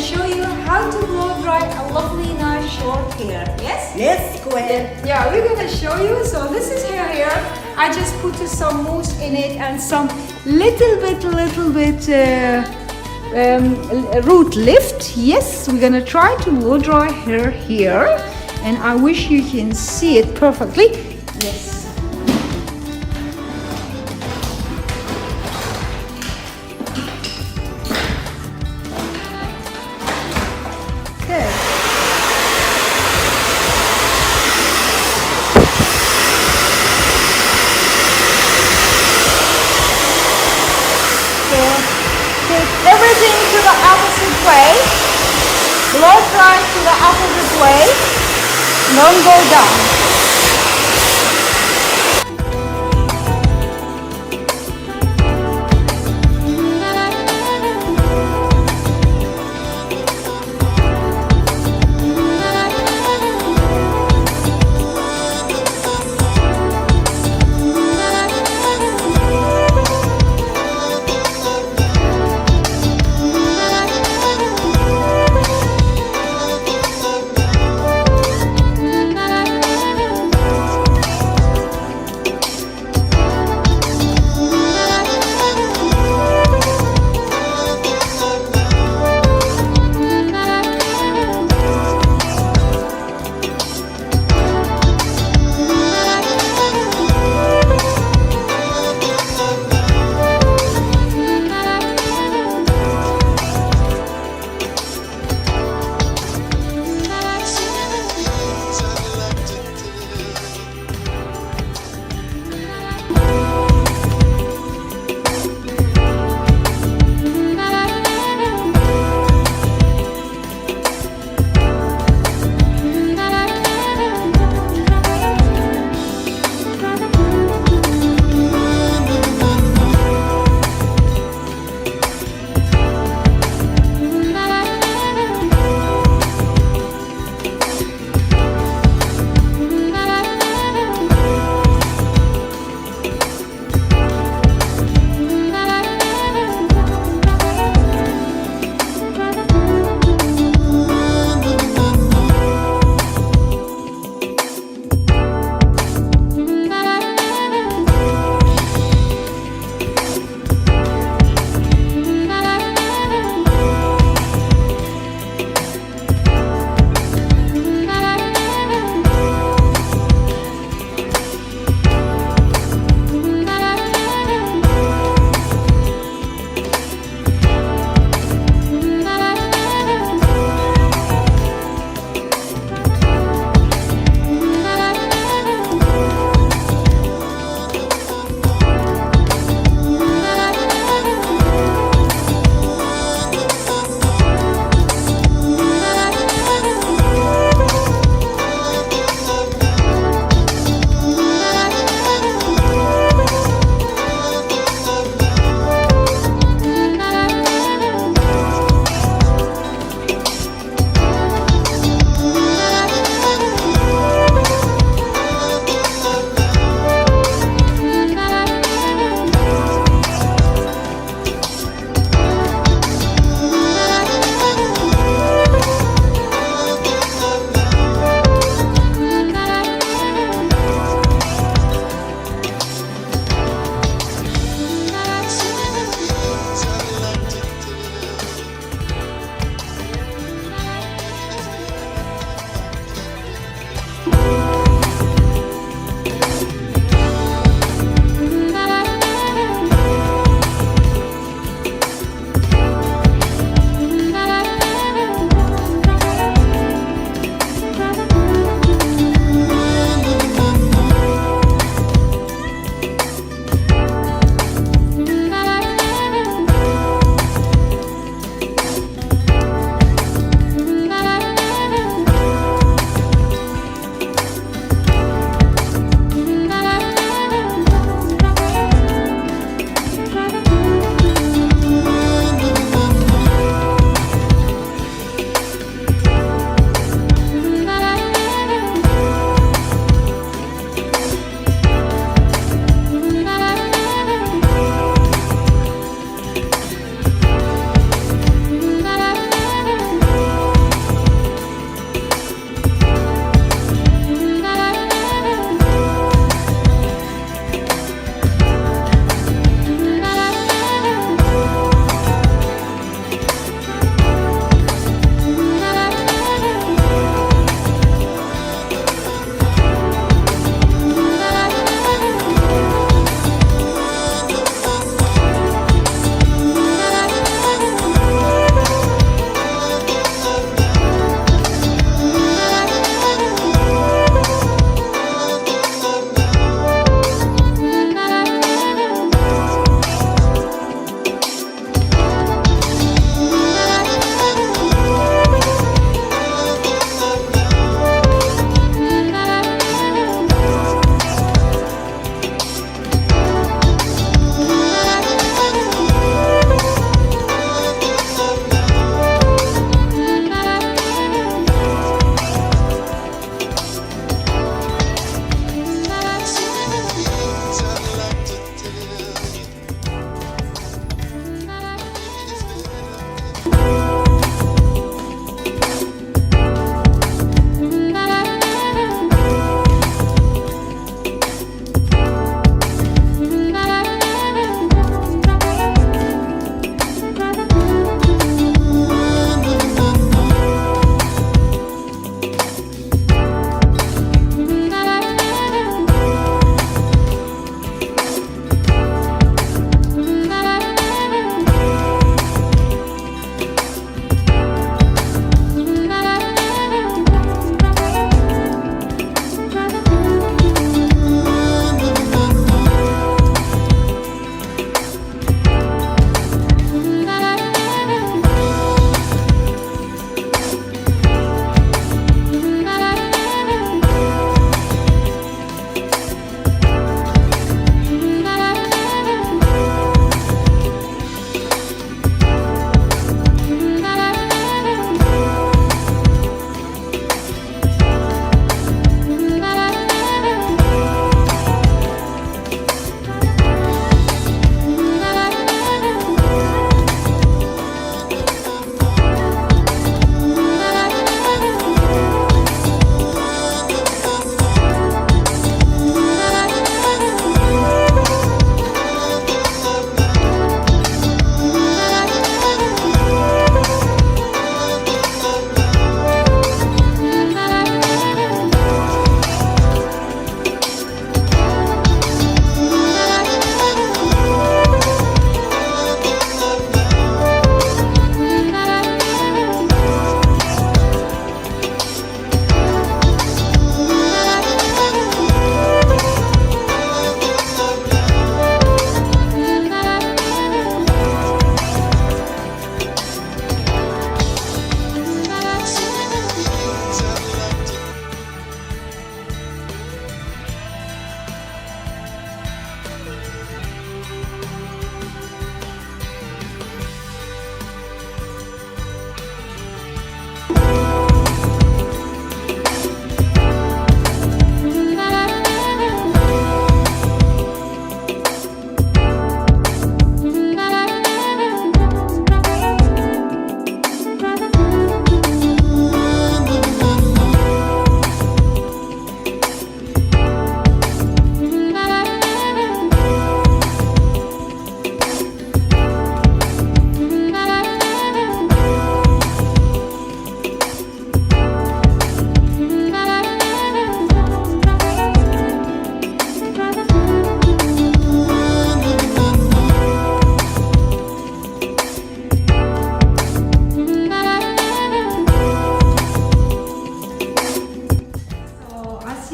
show you how to blow dry a lovely nice short hair. Yes? Yes, go ahead. Yeah, we're gonna show you. So this is her hair. I just put some mousse in it and some little bit root lift. Yes, we're gonna try to blow dry her here, and I wish you can see it perfectly. Yes. Okay. So take everything to the opposite way. Blow dry to the opposite way. Don't go down.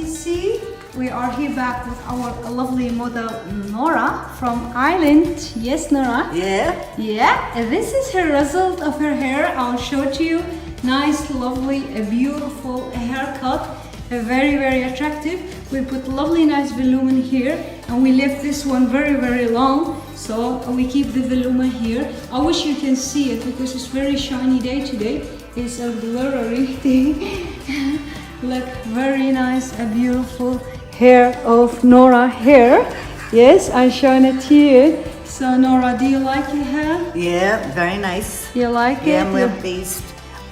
you see, we are here back with our lovely model Nora from Ireland. Yes, Nora? Yeah. Yeah, and this is her result of her hair. I'll show it to you. Nice, lovely, a beautiful haircut. Very, very attractive. We put lovely, nice volumen here, and we left this one very, very long. So we keep the volume here. I wish you can see it because it's very shiny day today. It's a blurry thing. Look, very nice, a beautiful hair of Nora hair. Yes, I'm showing it to you. So Nora, do you like your hair? Yeah, very nice. You like it? Yeah, I'm well pleased.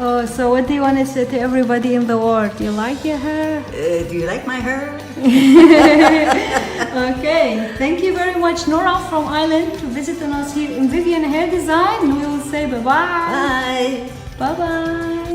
Oh, so what do you want to say to everybody in the world? You like your hair? Do you like my hair? Okay, thank you very much, Nora from Ireland, to visiting us here in Vivian Hair Design. We will say bye-bye. Bye. Bye-bye.